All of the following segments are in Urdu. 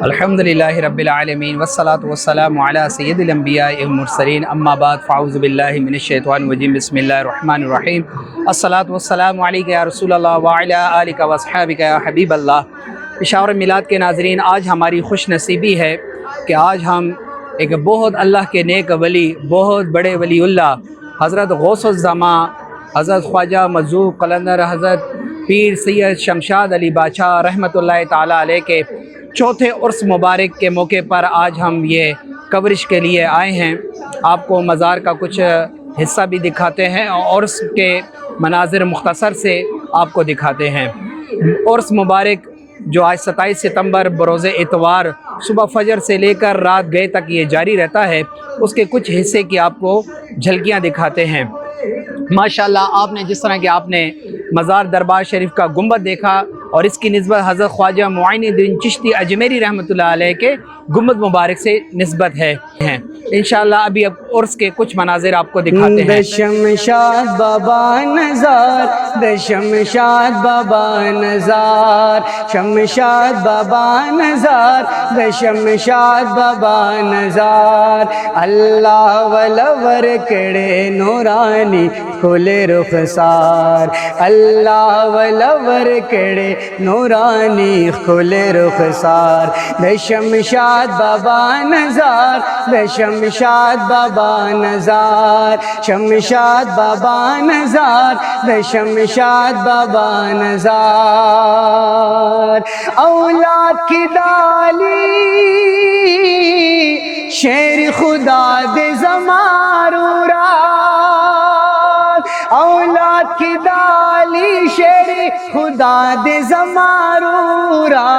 الحمدللہ رب العالمین والصلاة والسلام علی سید الانبیاء والمرسلین اما بعد فاعوذ باللہ من الشیطان الرجیم بسم اللہ الرحمن الرحیم الصلاة والسلام علیک یا رسول اللہ وعلی آلک واصحابک یا حبیب اللہ۔ پشاور میلاد کے ناظرین، آج ہماری خوش نصیبی ہے کہ آج ہم ایک بہت اللہ کے نیک ولی، بہت بڑے ولی اللہ حضرت غوث الزماں حضرت خواجہ مظہور قلندر حضرت پیر سید شمشاد علی بادشاہ رحمۃ اللہ تعالیٰ علیہ کے چوتھے عرس مبارک کے موقع پر آج ہم یہ کوریج کے لیے آئے ہیں۔ آپ کو مزار کا کچھ حصہ بھی دکھاتے ہیں اور عرس کے مناظر مختصر سے آپ کو دکھاتے ہیں۔ عرس مبارک جو آج 27 ستمبر بروز اتوار صبح فجر سے لے کر رات گئے تک یہ جاری رہتا ہے، اس کے کچھ حصے کی آپ کو جھلکیاں دکھاتے ہیں۔ ماشاءاللہ آپ نے جس طرح کہ آپ نے مزار دربار شریف کا گنبد دیکھا اور اس کی نسبت حضرت خواجہ معین الدین چشتی اجمیری رحمۃ اللہ علیہ کے گنبد مبارک سے نسبت ہے۔ انشاءاللہ ابھی اب عرس کے کچھ مناظر آپ کو دکھاتے ہیں۔ شمشاد بابا نظار، شمشاد بابا نظار، شمشاد بابا نظار، شمشاد بابا نظار، اللہ ولور کڑے نورانی کھلے رخسار، اللہ ولور کڑے نورانی کھلے رخسار، شمشاد بابا نظار، شمشاد بابا نظار، شمشاد بابا نظار، شمشاد بابا نظار، اولاد کی ڈالی شیر خدا دے زمارورا، اولاد کی ڈالی شیر خدا دے زمارورا،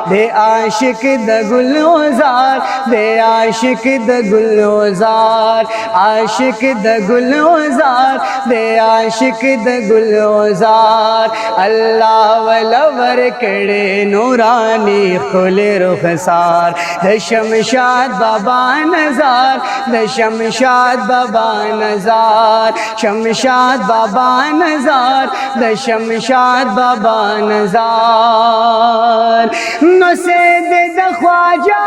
دے عاشق دا گلوزار، دے عاشق دا گلوزار، عاشق دا گلوزار، دے عاشق دا گلوزار، اللہ ولور کڑے نورانی کھلے رخسار، دے شمشاد بابا نظار، دے شمشاد بابا نظار، شمشاد بابا نظار، دے شمشاد بابا نظار، نسید دا خواجہ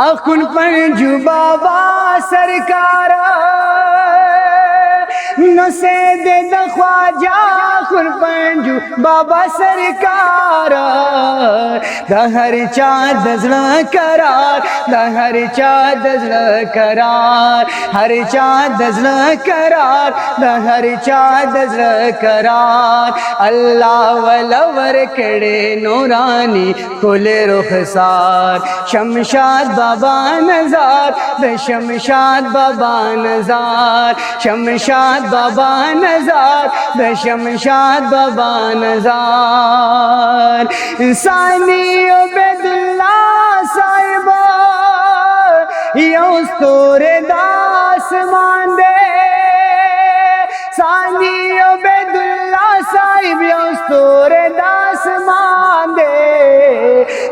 اخن پنجو بابا سرکارا، نسید دا خواجہ اخن پنجو بابا سرکارا، دا ہر چاند دزڑا کرار، دا ہر چاند دزڑا کرار، ہر چاند دزڑا کرار، دا ہر چاند دزڑا کرار، اللہ ولور کڑے نورانی کھلے رخسار، شمشاد بابا نظار، دا شمشاد بابا نظار، شمشاد بابا نظار، دا شمشاد بابا نظار، ثانی عبید اللہ صاحبہ یوستور داس ماندے، ثانی عبید اللہ صاحب یوستور داس ماندے،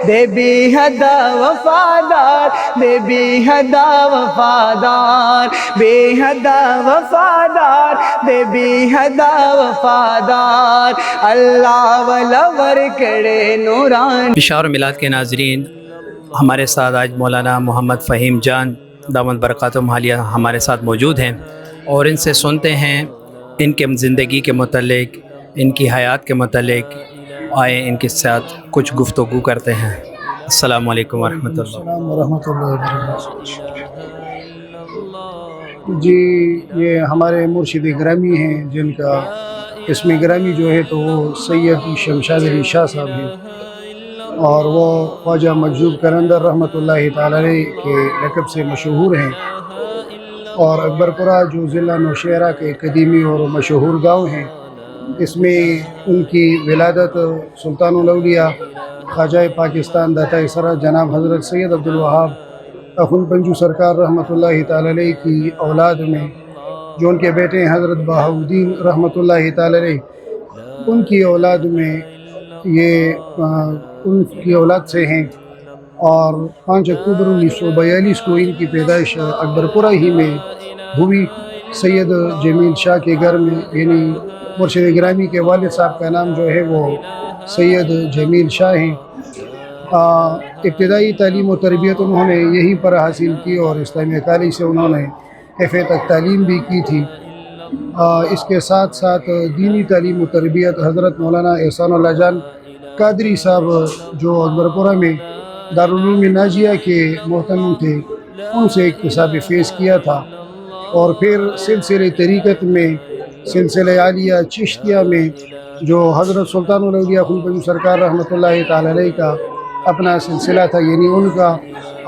دے بی حدا وفادار، دے بی حدا وفادار، بے حدا وفادار، دے بی حدا وفادار، اللہ ولور کڑے نوران۔ پشاور میلاد کے ناظرین، ہمارے ساتھ آج مولانا محمد فہیم جان دامت برکاتہم عالیہ ہمارے ساتھ موجود ہیں اور ان سے سنتے ہیں ان کے زندگی کے متعلق، ان کی حیات کے متعلق، آئیں ان کے ساتھ کچھ گفتگو کرتے ہیں۔ السلام علیکم ورحمۃ اللہ۔ السلام ورحمۃ اللہ وبرکاتہ۔ جی، یہ ہمارے مرشد گرامی ہیں جن کا اسم گرامی جو ہے تو وہ سید شمشاد علی شاہ صاحب ہیں، اور وہ خواجہ مظہور قلندر رحمۃ اللہ تعالی علیہ کے لقب سے مشہور ہیں، اور اکبر پورہ جو ضلع نوشہرہ کے قدیمی اور مشہور گاؤں ہیں، اس میں ان کی ولادت سلطان الاولیاء خواجہ پاکستان داتا سرا جناب حضرت سید عبدالوہاب اخن پنجو سرکار رحمۃ اللہ تعالی علیہ کی اولاد میں، جو ان کے بیٹے ہیں حضرت بہاؤدین رحمۃ اللہ تعالی علیہ، ان کی اولاد میں یہ ان کی اولاد سے ہیں، اور 5 اکتوبر 1942 کو ان کی پیدائش اکبر پورہ ہی میں ہوئی، سید جمیل شاہ کے گھر میں، یعنی مرشد گرامی کے والد صاحب کا نام جو ہے وہ سید جمیل شاہ ہیں۔ ابتدائی تعلیم و تربیت انہوں نے یہیں پر حاصل کی اور اسلامیہ کالج سے انہوں نے FA تک تعلیم بھی کی تھی۔ اس کے ساتھ ساتھ دینی تعلیم و تربیت حضرت مولانا احسان اللہ جان قادری صاحب جو اکبرپورہ میں دارالعلوم ناجیہ کے محتمم تھے، ان سے اکتساب فیض کیا تھا، اور پھر سلسلہ طریقت میں سلسلہ عالیہ چشتیہ میں جو حضرت سلطان الاولیاء خلوت سرکار رحمۃ اللہ تعالی علیہ کا اپنا سلسلہ تھا، یعنی ان کا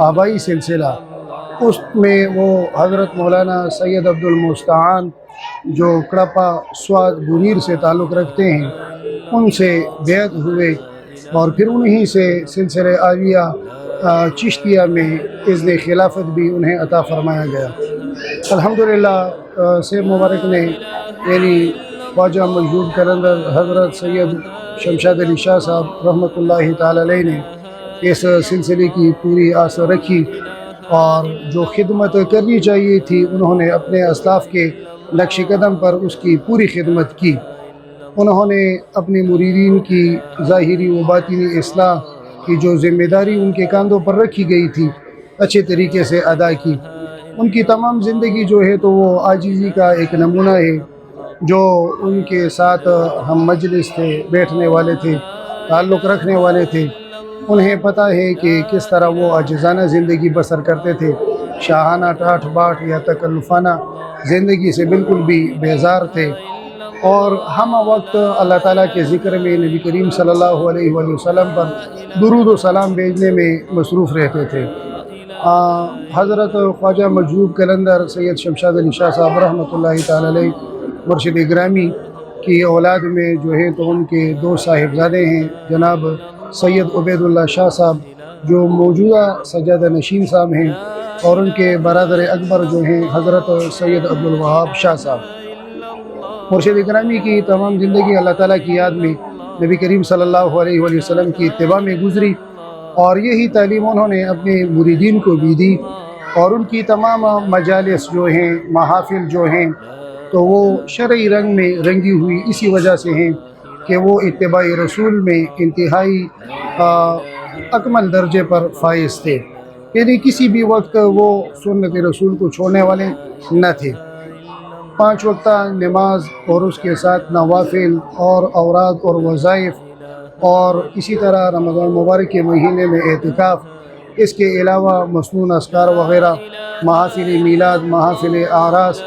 آبائی سلسلہ، اس میں وہ حضرت مولانا سید عبد المستعان جو کڑپا سواد بنیر سے تعلق رکھتے ہیں، ان سے بیعت ہوئے، اور پھر انہی سے سلسلہ عالیہ چشتیہ میں اذن خلافت بھی انہیں عطا فرمایا گیا۔ الحمدللہ سیب مبارک نے یعنی خواجہ مجذوب قلندر حضرت سید شمشاد علی شاہ صاحب رحمۃ اللہ تعالی علیہ نے اس سلسلے کی پوری آس رکھی، اور جو خدمت کرنی چاہیے تھی انہوں نے اپنے اسلاف کے نقش قدم پر اس کی پوری خدمت کی۔ انہوں نے اپنے مریدین کی ظاہری و باطنی اصلاح کی جو ذمہ داری ان کے کاندھوں پر رکھی گئی تھی اچھے طریقے سے ادا کی۔ ان کی تمام زندگی جو ہے تو وہ عاجزی کا ایک نمونہ ہے۔ جو ان کے ساتھ ہم مجلس تھے، بیٹھنے والے تھے، تعلق رکھنے والے تھے، انہیں پتہ ہے کہ کس طرح وہ عاجزانہ زندگی بسر کرتے تھے، شاہانہ ٹاٹھ باٹھ یا تکلفانہ زندگی سے بالکل بھی بیزار تھے، اور ہم وقت اللہ تعالیٰ کے ذکر میں نبی کریم صلی اللہ علیہ وآلہ وسلم پر درود و سلام بھیجنے میں مصروف رہتے تھے۔ حضرت خواجہ مجذوب قلندر سید شمشاد علی شاہ صاحب رحمۃ اللہ تعالی علیہ مرشد گرامی کی اولاد میں جو ہے تو ان کے دو صاحبزادے ہیں، جناب سید عبید اللہ شاہ صاحب جو موجودہ سجادہ نشین صاحب ہیں، اور ان کے برادر اکبر جو ہیں حضرت سید عبدالوہاب شاہ صاحب۔ مرشد گرامی کی تمام زندگی اللہ تعالیٰ کی یاد میں نبی کریم صلی اللہ علیہ وآلہ وسلم کی اتباع میں گزری، اور یہی تعلیم انہوں نے اپنے مریدین کو بھی دی، اور ان کی تمام مجالس جو ہیں، محافل جو ہیں تو وہ شرعی رنگ میں رنگی ہوئی اسی وجہ سے ہیں کہ وہ اتباع رسول میں انتہائی اکمل درجے پر فائز تھے، یعنی کسی بھی وقت وہ سنت رسول کو چھوڑنے والے نہ تھے۔ 5 وقتہ نماز اور اس کے ساتھ نوافل اور اوراد اور وظائف، اور اسی طرح رمضان مبارک کے مہینے میں اعتکاف، اس کے علاوہ مسنون اذکار وغیرہ، محافل میلاد، محافل اعراس،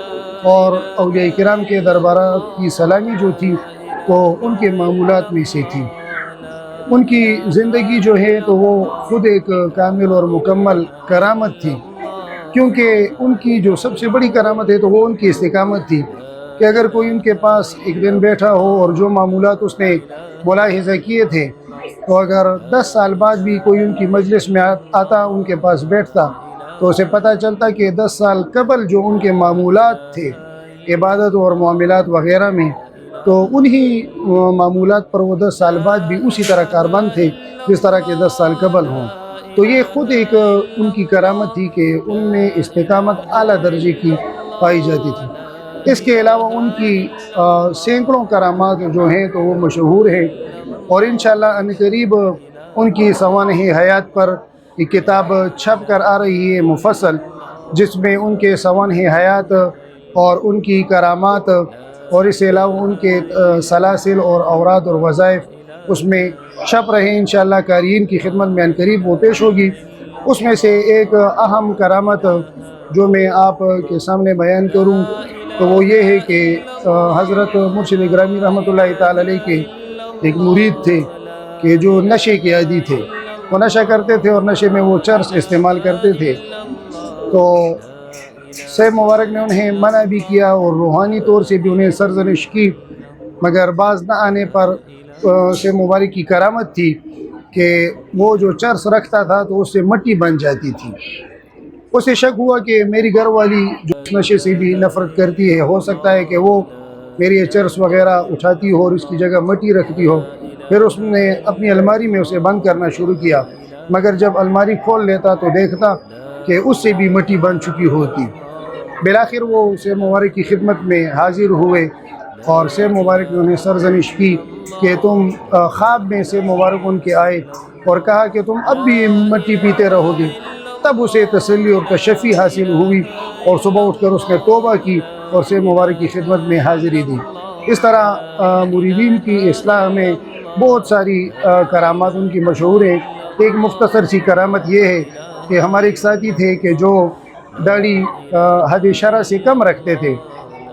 اور اولیاء کرام کے دربارات کی سلامی جو تھی تو ان کے معمولات میں سے تھی۔ ان کی زندگی جو ہے تو وہ خود ایک کامل اور مکمل کرامت تھی، کیونکہ ان کی جو سب سے بڑی کرامت ہے تو وہ ان کی استقامت تھی کہ اگر کوئی ان کے پاس ایک دن بیٹھا ہو اور جو معمولات اس نے ملاحظہ کیے تھے، تو اگر 10 سال بعد بھی کوئی ان کی مجلس میں آتا، ان کے پاس بیٹھتا، تو اسے پتہ چلتا کہ 10 سال قبل جو ان کے معمولات تھے عبادت اور معاملات وغیرہ میں، تو انہی معمولات پر وہ 10 سال بعد بھی اسی طرح کاربند تھے جس طرح کے 10 سال قبل ہوں۔ تو یہ خود ایک ان کی کرامت تھی کہ ان میں استقامت اعلیٰ درجے کی پائی جاتی تھی۔ اس کے علاوہ ان کی سینکڑوں کرامات جو ہیں تو وہ مشہور ہیں، اور انشاءاللہ عنقریب ان کی سوانح حیات پر ایک کتاب چھپ کر آ رہی ہے مفصل، جس میں ان کے سوانح حیات اور ان کی کرامات، اور اس کے علاوہ ان کے سلاسل اور اوراد اور وظائف اس میں چھپ رہے ہیں۔ انشاءاللہ قارئین کی خدمت میں عنقریب وہ پیش ہوگی۔ اس میں سے ایک اہم کرامت جو میں آپ کے سامنے بیان کروں تو وہ یہ ہے کہ حضرت مرشد گرامی رحمۃ اللہ تعالی علیہ کے ایک مرید تھے کہ جو نشے کے عادی تھے، وہ نشہ کرتے تھے اور نشے میں وہ چرس استعمال کرتے تھے۔ تو سیب مبارک نے انہیں منع بھی کیا اور روحانی طور سے بھی انہیں سرزنش کی، مگر باز نہ آنے پر سیب مبارک کی کرامت تھی کہ وہ جو چرس رکھتا تھا تو اس سے مٹی بن جاتی تھی۔ اسے شک ہوا کہ میری گھر والی جو اس نشے سے بھی نفرت کرتی ہے، ہو سکتا ہے کہ وہ میری چرس وغیرہ اٹھاتی ہو اور اس کی جگہ مٹی رکھتی ہو۔ پھر اس نے اپنی الماری میں اسے بند کرنا شروع کیا، مگر جب الماری کھول لیتا تو دیکھتا کہ اس سے بھی مٹی بن چکی ہوتی۔ بالآخر وہ سیب مبارک کی خدمت میں حاضر ہوئے اور سیب مبارک نے انہیں سرزنش کی کہ تم خواب میں سیب مبارک ان کے آئے اور کہا کہ تم اب بھی مٹی پیتے رہو گے. تب اسے تسلی اور تشفی حاصل ہوئی اور صبح اٹھ کر اس نے توبہ کی اور سیب مبارک کی خدمت میں حاضری دی. اس طرح مریدین کی اصلاح میں بہت ساری کرامات ان کی مشہور ہیں. ایک مختصر سی کرامت یہ ہے کہ ہمارے ایک ساتھی تھے کہ جو داڑھی حد شرع سے کم رکھتے تھے.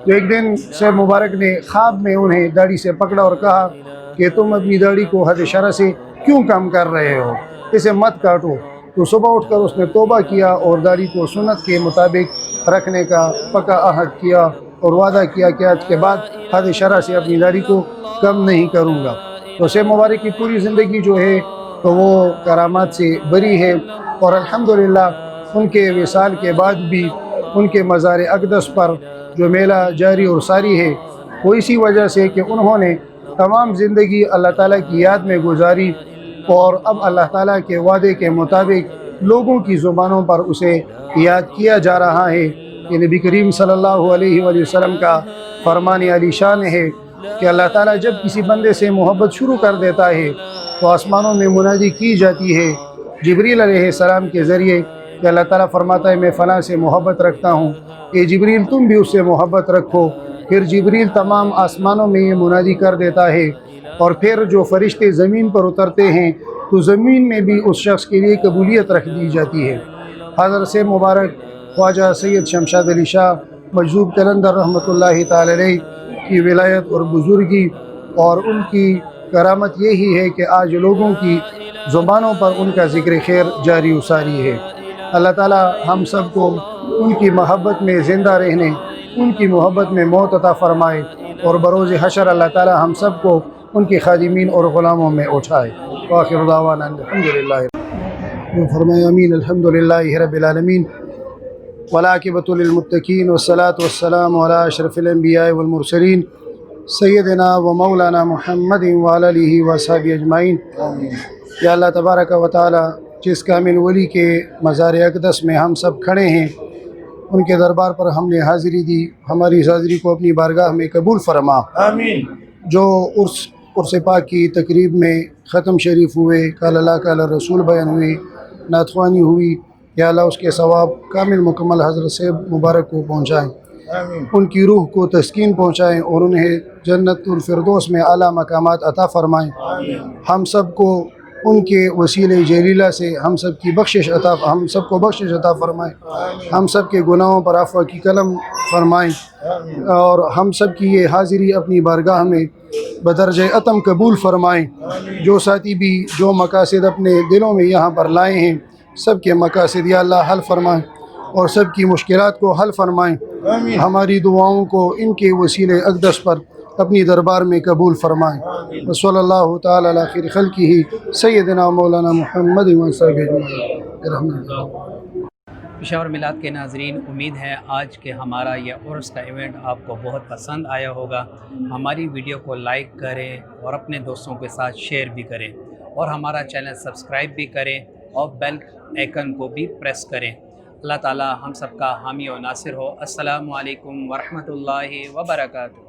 تو ایک دن سیب مبارک نے خواب میں انہیں داڑھی سے پکڑا اور کہا کہ تم اپنی داڑھی کو حد شرع سے کیوں کم کر رہے ہو، اسے مت کاٹو. تو صبح اٹھ کر اس نے توبہ کیا اور داڑھی کو سنت کے مطابق رکھنے کا پکا عہد کیا اور وعدہ کیا کہ آج کے بعد حد شرع سے اپنی داڑھی کو کم نہیں کروں گا. تو سیب مبارک کی پوری زندگی جو ہے تو وہ کرامات سے بری ہے، اور الحمدللہ ان کے وصال کے بعد بھی ان کے مزار اقدس پر جو میلہ جاری اور ساری ہے وہ اسی وجہ سے کہ انہوں نے تمام زندگی اللہ تعالیٰ کی یاد میں گزاری، اور اب اللہ تعالیٰ کے وعدے کے مطابق لوگوں کی زبانوں پر اسے یاد کیا جا رہا ہے. کہ نبی کریم صلی اللہ علیہ وآلہ وسلم کا فرمان علی شان ہے کہ اللہ تعالیٰ جب کسی بندے سے محبت شروع کر دیتا ہے تو آسمانوں میں منادی کی جاتی ہے جبریل علیہ السلام کے ذریعے کہ اللہ تعالیٰ فرماتا ہے میں فلاں سے محبت رکھتا ہوں، اے جبریل تم بھی اس سے محبت رکھو. پھر جبریل تمام آسمانوں میں یہ منادی کر دیتا ہے، اور پھر جو فرشتے زمین پر اترتے ہیں تو زمین میں بھی اس شخص کے لیے قبولیت رکھ دی جاتی ہے. حضرت سیب مبارک خواجہ سید شمشاد علی شاہ مجذوب قلندر رحمۃ اللہ تعالی علیہ کی ولایت اور بزرگی اور ان کی کرامت یہی ہے کہ آج لوگوں کی زبانوں پر ان کا ذکر خیر جاری و ساری ہے. اللہ تعالی ہم سب کو ان کی محبت میں زندہ رہنے، ان کی محبت میں موت عطا فرمائے، اور بروز حشر اللہ تعالی ہم سب کو ان کے خادمین اور غلاموں میں اٹھائے. وآخر دعوانا الحمدللہ. فرمائے آمین. الحمدللہ رب العالمین والعاقبۃ للمتقین والصلاة والسلام علی اشرف الانبیاء والمرسلین سیدنا و مولانا محمد وعلی آلہ وصحبہ اجمعین. یا اللہ تبارک و تعالی جس کامل ولی کے مزار اقدس میں ہم سب کھڑے ہیں ان کے دربار پر ہم نے حاضری دی، ہماری اس حاضری کو اپنی بارگاہ میں قبول فرما. آمین. جو عرس پاک کی تقریب میں ختم شریف ہوئے، قال اللہ قال رسول بیان ہوئے، نعت خوانی ہوئی، یا اللہ اس کے ثواب کامل مکمل حضرت سیب مبارک کو پہنچائیں، ان کی روح کو تسکین پہنچائیں اور انہیں جنت الفردوس میں اعلیٰ مقامات عطا فرمائیں. ہم سب کو ان کے وسیلہ جلیلہ سے ہم سب کو بخشش عطا فرمائیں، ہم سب کے گناہوں پر عفو کی قلم فرمائیں، اور ہم سب کی یہ حاضری اپنی بارگاہ میں بدرجہ اتم قبول فرمائیں. جو ساتھی بھی جو مقاصد اپنے دلوں میں یہاں پر لائے ہیں سب کے مقاصد یا اللہ حل فرمائیں اور سب کی مشکلات کو حل فرمائیں. ہماری دعاؤں کو ان کے وسیلہ اقدس پر اپنی دربار میں قبول فرمائیں. صلی اللہ تعالی علی خیر خلقہ سیدنا مولانا محمد وصحبہ اجمعین. پشاور میلاد کے ناظرین، امید ہے آج کے ہمارا یہ عرس کا ایونٹ آپ کو بہت پسند آیا ہوگا. ہماری ویڈیو کو لائک کریں اور اپنے دوستوں کے ساتھ شیئر بھی کریں، اور ہمارا چینل سبسکرائب بھی کریں اور بیل آئیکن کو بھی پریس کریں. اللہ تعالی ہم سب کا حامی و ناصر ہو. السلام علیکم ورحمۃ اللہ وبرکاتہ.